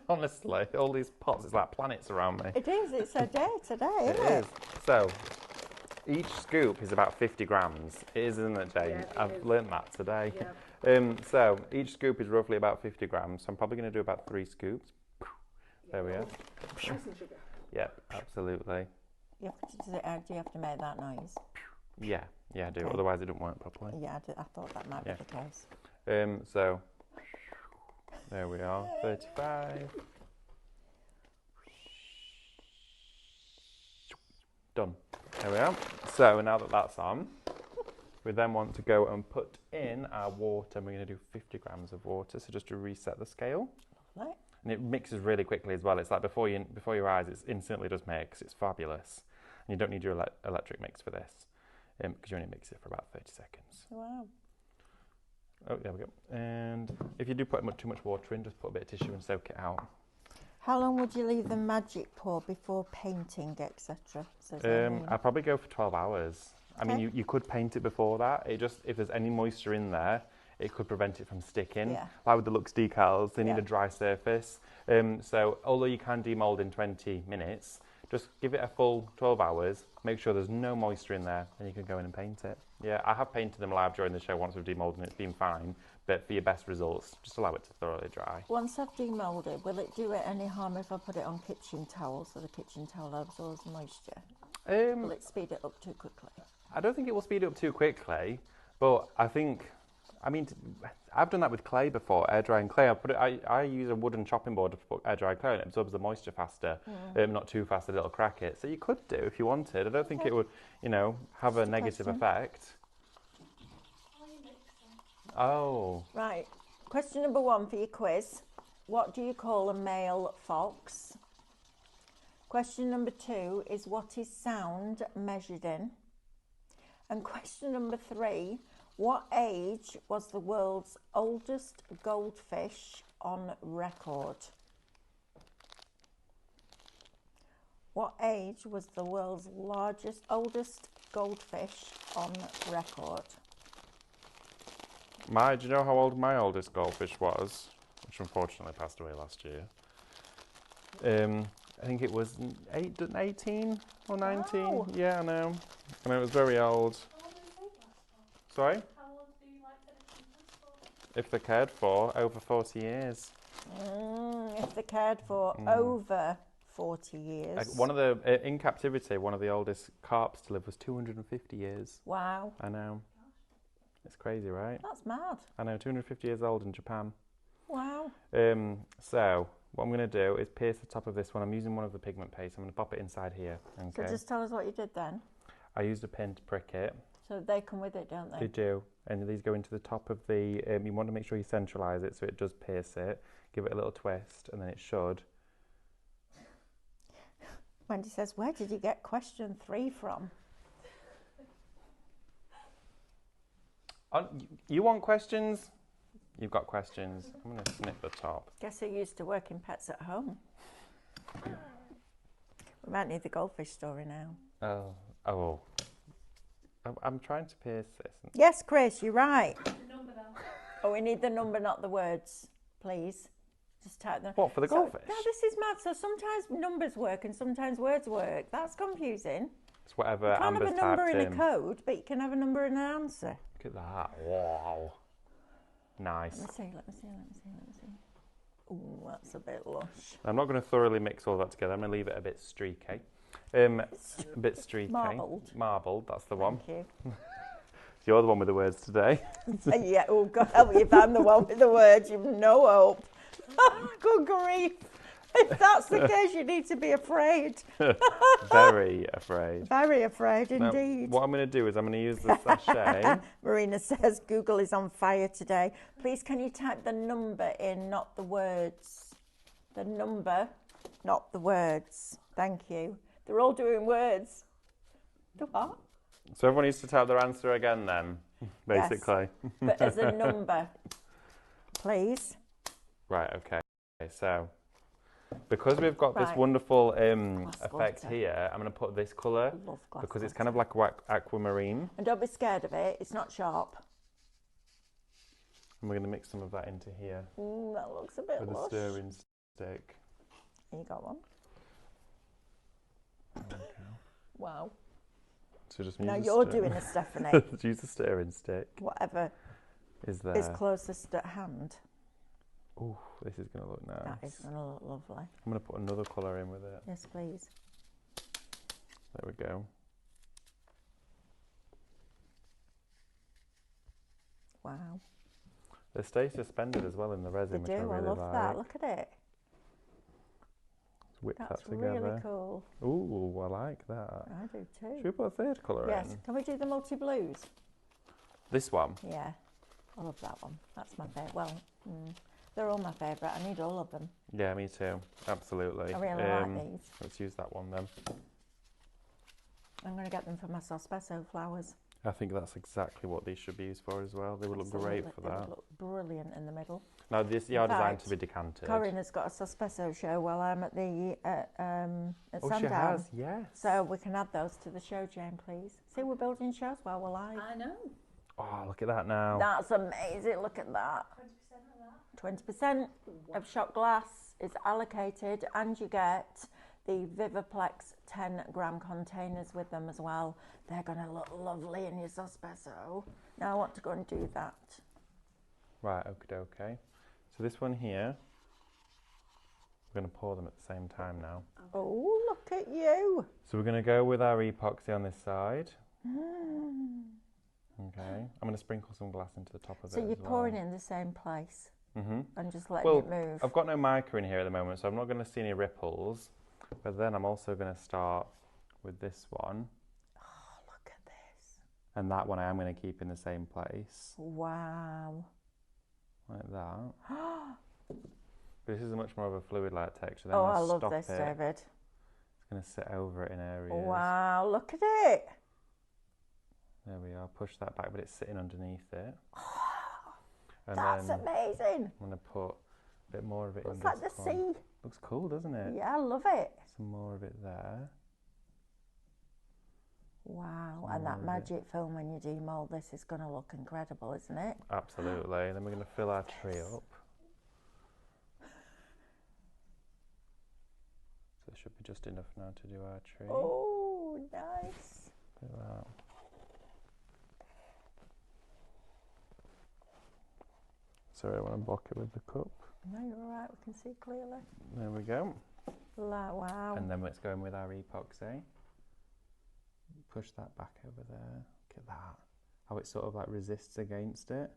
Honestly, all these pots, it's like planets around me. It is, it's a day today, It isn't it? is. So, each scoop is about 50 grams. It is, isn't it, Jane? Yeah, it I've is. learnt that today. Yeah. So, each scoop is roughly about 50 grams. So I'm probably going to do about 3 scoops. There we are. Icing sugar. Yep, absolutely. Do you have to make that noise? Yeah, I do. Okay. Otherwise, it don't work properly. Yeah, I thought that might be the case. So, there we are. 35. Done. There we are. So now that that's on, we then want to go and put in our water. And we're going to do 50 grams of water. So just to reset the scale. Lovely. And it mixes really quickly as well. It's like before your eyes, it instantly does mix. It's fabulous. And you don't need your electric mix for this because you only mix it for about 30 seconds. Wow. Oh, there we go. And if you do put too much water in, just put a bit of tissue and soak it out. How long would you leave the magic pour before painting, etc.? I'd probably go for 12 hours. I mean, you could paint it before that. It just, if there's any moisture in there, it could prevent it from sticking. Yeah. Like with the Lux decals, they need a dry surface. So although you can demold in 20 minutes, just give it a full 12 hours, make sure there's no moisture in there, and you can go in and paint it. Yeah, I have painted them live during the show once we've demolded and it's been fine, but for your best results, just allow it to thoroughly dry. Once I've demolded, will it do it any harm if I put it on kitchen towel so the kitchen towel absorbs moisture? Will it speed it up too quickly? I don't think it will speed up too quickly, but I mean, I've done that with clay before, air drying clay. I use a wooden chopping board to put air dry clay and it absorbs the moisture faster, not too fast that it'll crack it. So you could do if you wanted. I don't think it would, have a negative effect. Oh. Right. Question number 1 for your quiz. What do you call a male fox? Question number 2 is what is sound measured in? And question number 3, what age was the world's oldest goldfish on record? What age was the world's oldest goldfish on record? Do you know how old my oldest goldfish was? Which unfortunately passed away last year. I think it was 18 or 19. Wow. Yeah, I know. And it was very old. Sorry? How old do you like that it for? If they're cared for, over 40 years. If they're cared for over 40 years. In captivity, one of the oldest carps to live was 250 years. Wow. I know. It's crazy, right? That's mad. I know, 250 years old in Japan. Wow. So, what I'm going to do is pierce the top of this one. I'm using one of the pigment paste. I'm going to pop it inside here. Okay. So just tell us what you did then. I used a pin to prick it. So they come with it, don't they? They do. And these go into the top of the... you want to make sure you centralise it so it does pierce it. Give it a little twist and then it should. Wendy says, where did you get question 3 from? You want questions? You've got questions. I'm going to snip the top. Guess who used to work in Pets at Home? We might need the goldfish story now. Oh. I'm trying to pierce this. Yes, Chris, you're right. The number though. Oh, we need the number, not the words, please. Just type them. What, for the goldfish? No, this is mad. So sometimes numbers work and sometimes words work. That's confusing. It's whatever You can't Amber's have a number typed in a code, but you can have a number and an answer. Look at that. Wow. Nice. Let me see. Oh, that's a bit lush. I'm not going to thoroughly mix all that together. I'm going to leave it a bit streaky. A bit streaky. Marbled, that's the one. Thank you. You're the one with the words today. Yeah, oh God help me if I'm the one with the words, you've no hope. Good grief. If that's the case, you need to be afraid. Very afraid. Very afraid Now, indeed. what I'm going to do is I'm going to use the sachet. Marina says Google is on fire today. Please can you type the number in, not the words. The number, not the words. Thank you. They're all doing words. The what? So everyone needs to type their answer again then, basically. Yes, but as a number, please. Right, okay. So, because we've got this wonderful effect glitter. here, I'm going to put this colour because it's kind of like aquamarine. And don't be scared of it, it's not sharp. And we're going to mix some of that into here. That looks a bit with lush. the stirring stick. You got one? Okay. Wow. So just Now use you're the doing a Stephanie. use the stirring stick. Whatever Is there? is closest at hand. Oh, this is going to look nice. That is going to look lovely. I'm going to put another colour in with it. Yes, please. There we go. Wow. They stay suspended as well in the resin, They which do. I really love like. that. Look at it. Let's whip That's that together. really cool. Ooh, I like that. I do too. Should we put a third colour Yes. in? Can we do the multi-blues? This one? Yeah. I love that one. That's my favourite. Well, they're all my favourite. I need all of them. Yeah, me too. Absolutely. I really like these. Let's use that one then. I'm going to get them for my Sospeso flowers. I think that's exactly what these should be used for as well. They would look great for They that. would look brilliant in the middle. Now, these In are designed fact, to be decanted. Corinne has got a Sospeso show while I'm at the at Oh, Sandown. she has, yes. So we can add those to the show, Jane, please. See, we're building shows while we're live. I know. Oh, look at that now. That's amazing. Look at that. 20% of that. 20% of shot glass is allocated, and you get the Vivaplex 10-gram containers with them as well. They're going to look lovely in your Sospeso. Now I want to go and do that. Right, okay. So this one here, we're going to pour them at the same time now. Oh, look at you. So we're going to go with our epoxy on this side. Okay. I'm going to sprinkle some glass into the top of it. So you're as well. pouring in the same place and just letting Well, it move. I've got no mica in here at the moment, so I'm not going to see any ripples. But then I'm also going to start with this one. Oh, look at this. And that one I am going to keep in the same place. Wow. Like that. But this is a much more of a fluid-like texture. Then Oh, I'll I love stop this, it. David. It's going to sit over it in areas. Wow, look at it. There we are. Push that back, but it's sitting underneath it. And That's then amazing. I'm going to put a bit more of it in Looks this like the one. sea. Looks cool, doesn't it? Yeah, I love it. Some more of it there. Wow, Some and that more of it. magic film when you demold this is going to look incredible, isn't it? Absolutely. Then we're going to fill our tree up. So there should be just enough now to do our tree. Oh, nice. Look at that. Sorry, I want to block it with the cup. No, you're all right. We can see clearly. There we go. Wow. And then let's go in with our epoxy. Push that back over there. Look at that. How it sort of like resists against it.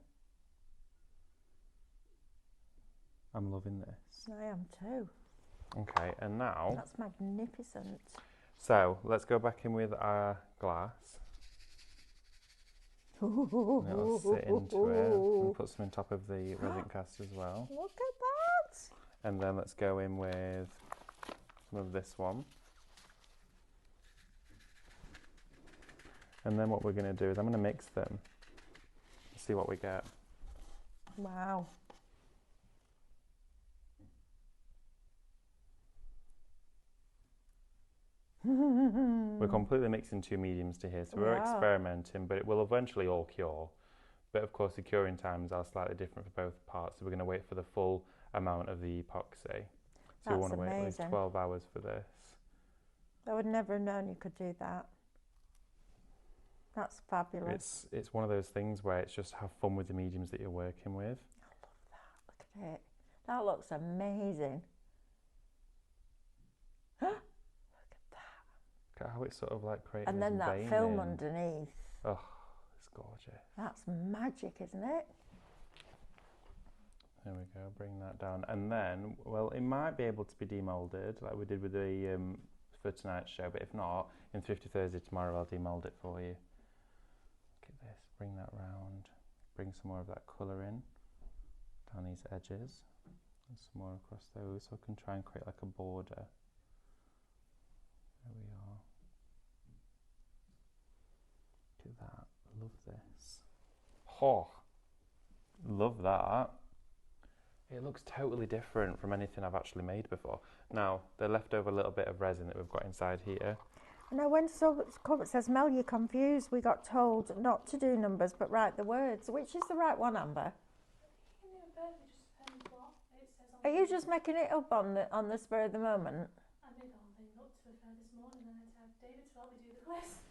I'm loving this. I am too. Okay, and now, That's magnificent. so let's go back in with our glass. And it'll sit into it. And put some on top of the resin cast as well. Look at that. And then let's go in with some of this one. And then what we're going to do is I'm going to mix them. See what we get. Wow. We're completely mixing two mediums to here, so we're We are. experimenting, but it will eventually all cure. But of course the curing times are slightly different for both parts, so we're going to wait for the full amount of the epoxy. So we That's want to wait at least amazing. 12 hours for this. I would never have known you could do that. That's fabulous. It's one of those things where it's just have fun with the mediums that you're working with. Look at it. That looks amazing. Look at that. Look at how it's sort of like creating And then this that veining. film underneath. Oh, it's gorgeous. That's magic, isn't it? There we go, bring that down. And then, well, it might be able to be demolded like we did with the for tonight's show, but if not, in Thrifty Thursday tomorrow I'll demold it for you. Look at this, bring that round, bring some more of that colour in, down these edges, and some more across those, so I can try and create like a border. There we are. Look at that, love this. Oh, love that. It looks totally different from anything I've actually made before. Now, the leftover little bit of resin that we've got inside here. No, when Corbett says, Mel, you're confused. We got told not to do numbers, but write the words. Which is the right one, Amber? Give me a bit, it just depends what it says Are you just making it up on the spur of the moment? I made the whole thing up to be fair this morning and I had David to help me do the quiz.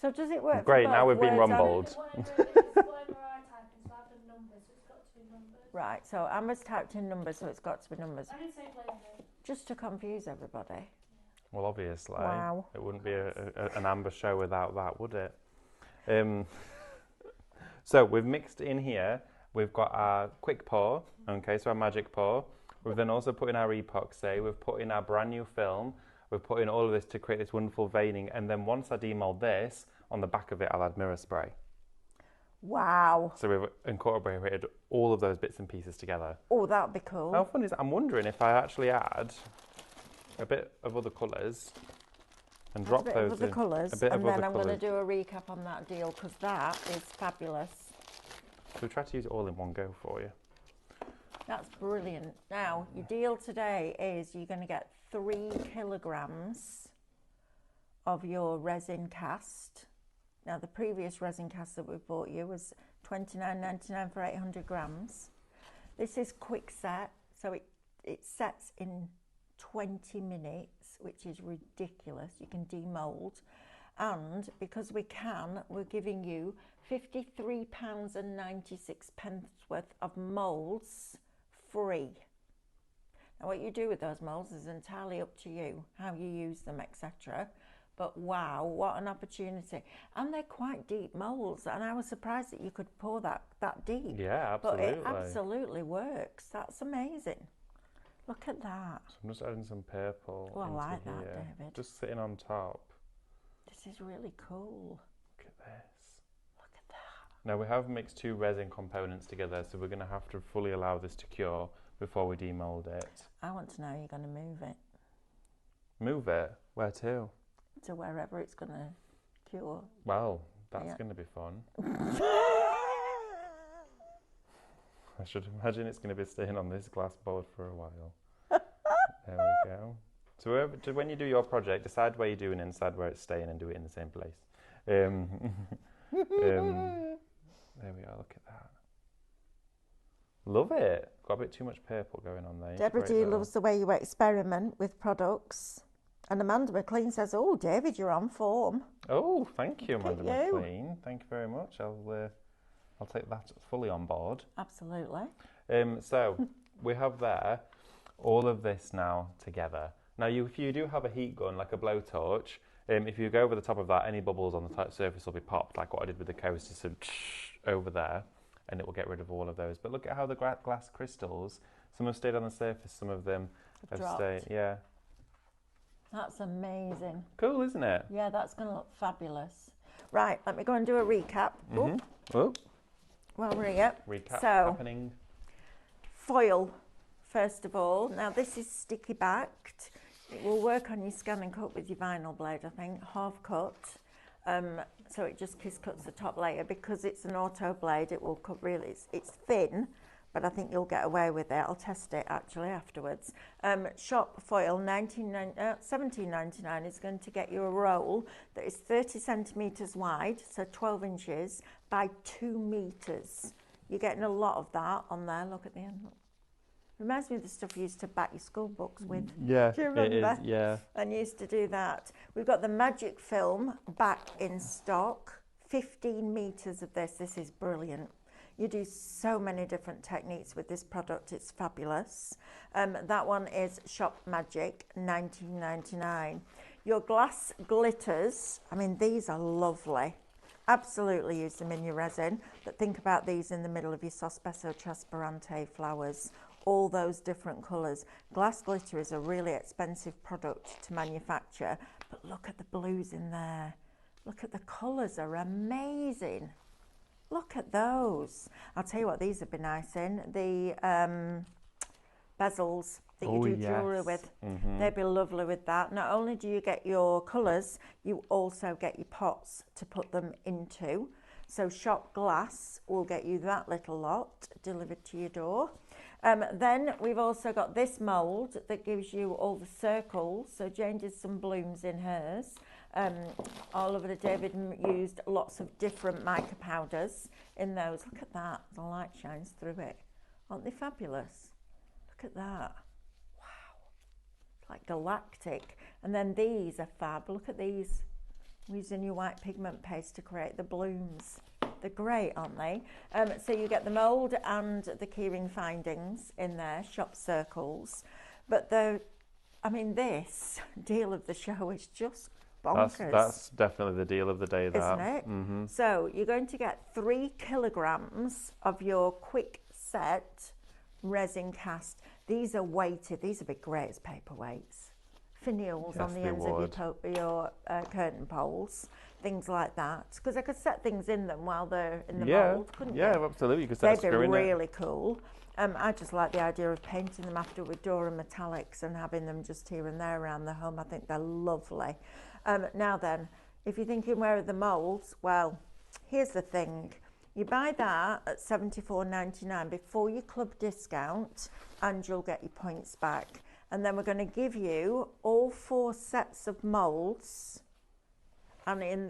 So does it work? Great, for now both we've been words and- rumbled. Whatever I type in, so I've done numbers, so it's got to be numbers. Right, so Amber's typed in numbers, so it's got to be numbers. I didn't say playing it. Just to confuse everybody. Well, obviously, Wow. it wouldn't be an Amber show without that, would it? So we've mixed in here. We've got our quick pour, okay, so our magic pour. We've then also put in our epoxy. We've put in our brand new film. We've put in all of this to create this wonderful veining. And then once I demold this, on the back of it, I'll add mirror spray. Wow. So we've incorporated all of those bits and pieces together. Oh, that'd be cool. How fun is it? I'm wondering if I actually add a bit of other colours and drop a bit those of other in. colours, A bit and of then other I'm going to colours. do a recap on that deal because that is fabulous. So we try to use it all in one go for you. That's brilliant. Now, your deal today is you're going to get 3 kilograms of your resin cast. Now, the previous resin cast that we bought you was $29.99 for 800 grams. This is quick set, so it sets in 20 minutes, which is ridiculous. You can demold. And because we can, we're giving you £53.96 worth of moulds free. Now, what you do with those moulds is entirely up to you, how you use them, etc. But wow, what an opportunity. And they're quite deep moulds, and I was surprised that you could pour that deep. Yeah, absolutely. But it absolutely works. That's amazing. Look at that. So I'm just adding some purple Oh, I into like that, here. David. Just sitting on top. This is really cool. Look at this. Look at that. Now we have mixed 2 resin components together, so we're going to have to fully allow this to cure before we demold it. I want to know how you're going to move it Move it? Where to? to wherever it's going to cure. Well, that's Yeah. going to be fun. I should imagine it's going to be staying on this glass board for a while. There we go. So when you do your project, decide where you're doing it and decide where it's staying and do it in the same place. There we are, look at that. Love it. Got a bit too much purple going on there. Deborah D loves the way you experiment with products. And Amanda McLean says, oh, David, you're on form. Oh, thank you, Look at Amanda you. McLean. Thank you very much. I'll take that fully on board. Absolutely. So we have there all of this now together. Now, if you do have a heat gun, like a blowtorch, if you go over the top of that, any bubbles on the surface will be popped, like what I did with the coaster, so over there, and it will get rid of all of those. But look at how the glass crystals, some have stayed on the surface, some of them have stayed, yeah. That's amazing. Cool, isn't it? Yeah, that's going to look fabulous. Right, let me go and do a recap. Oh, While we're here. recap So, happening. foil, first of all. Now, this is sticky backed. It will work on your scan and cut with your vinyl blade, I think, half cut. So it just kiss cuts the top layer. Because it's an auto blade, it will cut really, it's thin, but I think you'll get away with it. I'll test it actually afterwards. Shop foil, $17.99 is going to get you a roll that is 30 centimetres wide, so 12 inches by 2 metres. You're getting a lot of that on there. Look at the end. Reminds me of the stuff you used to back your school books with. Yeah, Do you remember? it is, yeah. And used to do that. We've got the magic film back in stock. 15 metres of this. This is brilliant. You do so many different techniques with this product. It's fabulous. That one is Shop Magic, $19.99. Your glass glitters, I mean, these are lovely. Absolutely use them in your resin, but think about these in the middle of your Sospeso Trasparente flowers. All those different colours. Glass glitter is a really expensive product to manufacture, but look at the blues in there. Look at the colours, are amazing. Look at those. I'll tell you what, these would be nice in. The bezels that you do jewellery with. They'd be lovely with that. Not only do you get your colours, you also get your pots to put them into. So Shop Glass will get you that little lot delivered to your door. Then we've also got this mould that gives you all the circles. So Jane did some blooms in hers. Oliver David used lots of different mica powders in those. Look at that, the light shines through it. Aren't they fabulous? Look Look at that. Wow. It's like galactic. And then these are fab. Look at these. I'm using your white pigment paste to create the blooms. They're great, aren't they? So you get the mould and the keyring findings in there, shop circles. But this deal of the show is just bonkers. That's definitely the deal of the day, that. Isn't it? Mm-hmm. So you're going to get 3 kilograms of your quick set resin cast. These are weighted. These would be great as paperweights. Finials on the ends of your curtain poles, things like that. Because I could set things in them while they're in the mould, couldn't you? Yeah, absolutely. You could set a screw in it. They'd be really cool. I just like the idea of painting them after with Dora metallics and having them just here and there around the home. I think they're lovely. Now then, if you're thinking where are the moulds, well, here's the thing. You buy that at $74.99 before your club discount, and you'll get your points back. And then we're going to give you all 4 sets of moulds. And in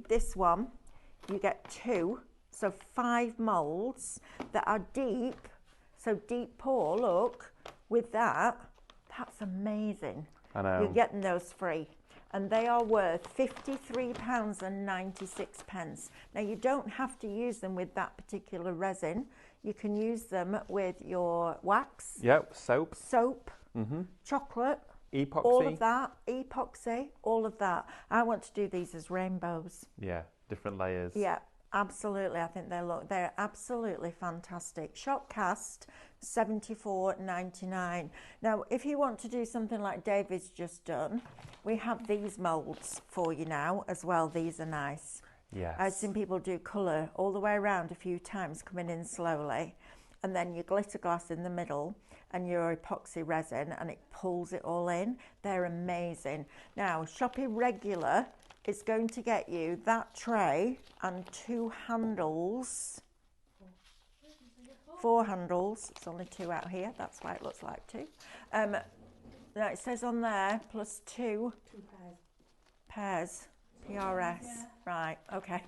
this one, you get 2, so 5 moulds that are deep. So deep pour, look, with that, that's amazing. I know. You're getting those free. And they are worth £53.96. Now, you don't have to use them with that particular resin. You can use them with your wax. Yep, soap. Soap, chocolate, Epoxy. all of that, epoxy, all of that. I want to do these as rainbows. Yeah, different layers. Yeah, absolutely. I think they're absolutely fantastic. Shop cast, $74.99. Now, if you want to do something like David's just done, we have these moulds for you now as well. These are nice. Yes. I've seen people do colour all the way around a few times, coming in slowly, and then your glitter glass in the middle and your epoxy resin, and it pulls it all in. They're amazing. Now, Shop Irregular is going to get you that tray and 2 handles. 4 handles. It's only 2 out here. That's why it looks like 2. Now it says on there plus 2 pairs. PRS. Yeah. Right. Okay.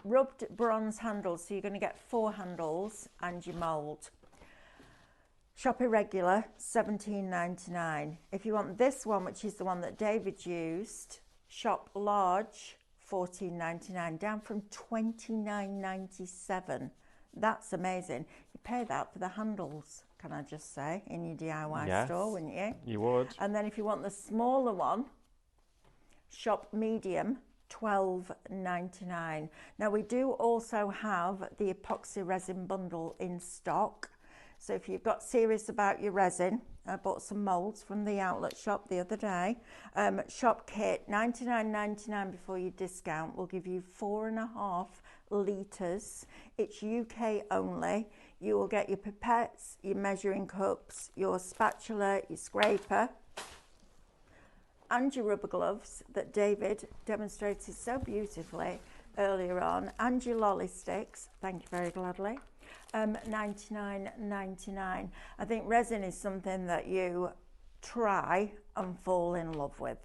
Rubbed bronze handles. So you're going to get 4 handles and your mould. Shop Irregular, $17.99. If you want this one, which is the one that David used, Shop Large, $14.99, down from $29.97. That's amazing. You pay that for the handles, can I just say, in your DIY store, wouldn't you? You would. And then if you want the smaller one, Shop Medium, $12.99. Now we do also have the epoxy resin bundle in stock. So if you've got serious about your resin, I bought some moulds from the outlet shop the other day. Shop kit, $99.99 before your discount. Will give you 4.5 litres. It's UK only. You will get your pipettes, your measuring cups, your spatula, your scraper, and your rubber gloves that David demonstrated so beautifully earlier on, and your lolly sticks. Thank you very gladly. $99.99. I think resin is something that you try and fall in love with,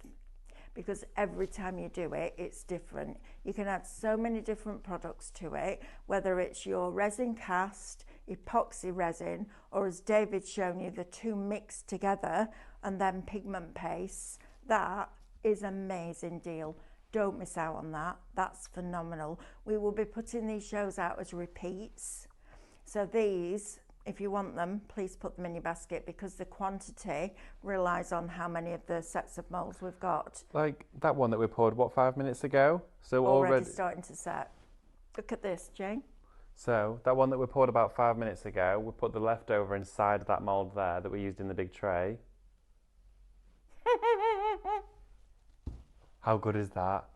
because every time you do it, it's different. You can add so many different products to it, whether it's your resin cast, epoxy resin, or as David's shown you, the 2 mixed together and then pigment paste. That is an amazing deal. Don't miss out on that. That's phenomenal. We will be putting these shows out as repeats. So these, if you want them, please put them in your basket, because the quantity relies on how many of the sets of moulds we've got. Like that one that we poured, 5 minutes ago? So already starting to set. Look at this, Jane. So that one that we poured about 5 minutes ago, we put the leftover inside that mould there that we used in the big tray. How good is that?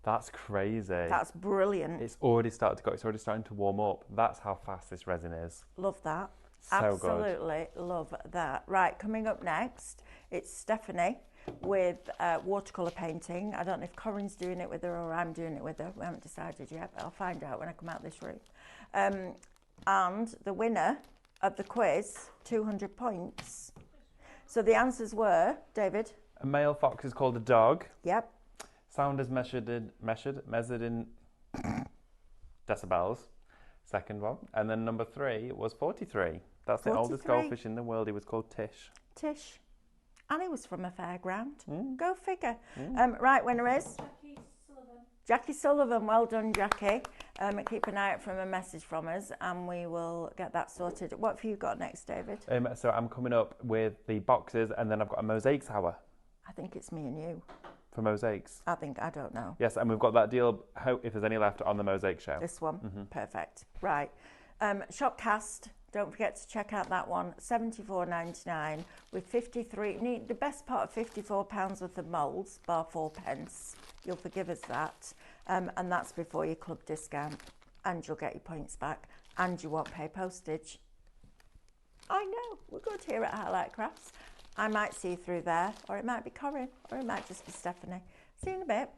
That's crazy. That's brilliant. It's already started to go. It's already starting to warm up. That's how fast this resin is. Love that. So Absolutely love that. Right, coming up next, it's Stephanie with watercolour painting. I don't know if Corinne's doing it with her or I'm doing it with her. We haven't decided yet, but I'll find out when I come out this room. And the winner of the quiz, 200 points. So the answers were, David? A male fox is called a dog. Yep. Sound is measured in decibels. Second one. And then number 3 was 43. That's the oldest 43. goldfish in the world. He was called Tish. Tish. And he was from a fairground. Mm. Go figure. Right, winner is Jackie Sullivan. Jackie Sullivan. Well done, Jackie. Keep an eye out for a message from us and we will get that sorted. What have you got next, David? So I'm coming up with the boxes, and then I've got a mosaics hour I think it's me and you. for mosaics. I don't know. Yes, and we've got that deal, if there's any left, on the mosaic show. This one. Perfect. Right. Shopcast. Don't forget to check out that one. £74.99 with 53. The best part of £54 worth of moulds, bar 4p. You'll forgive us that. And that's before your club discount. And you'll get your points back. And you won't pay postage. I know. We're good here at Highlight Crafts. I might see you through there, or it might be Corinne, or it might just be Stephanie. See you in a bit.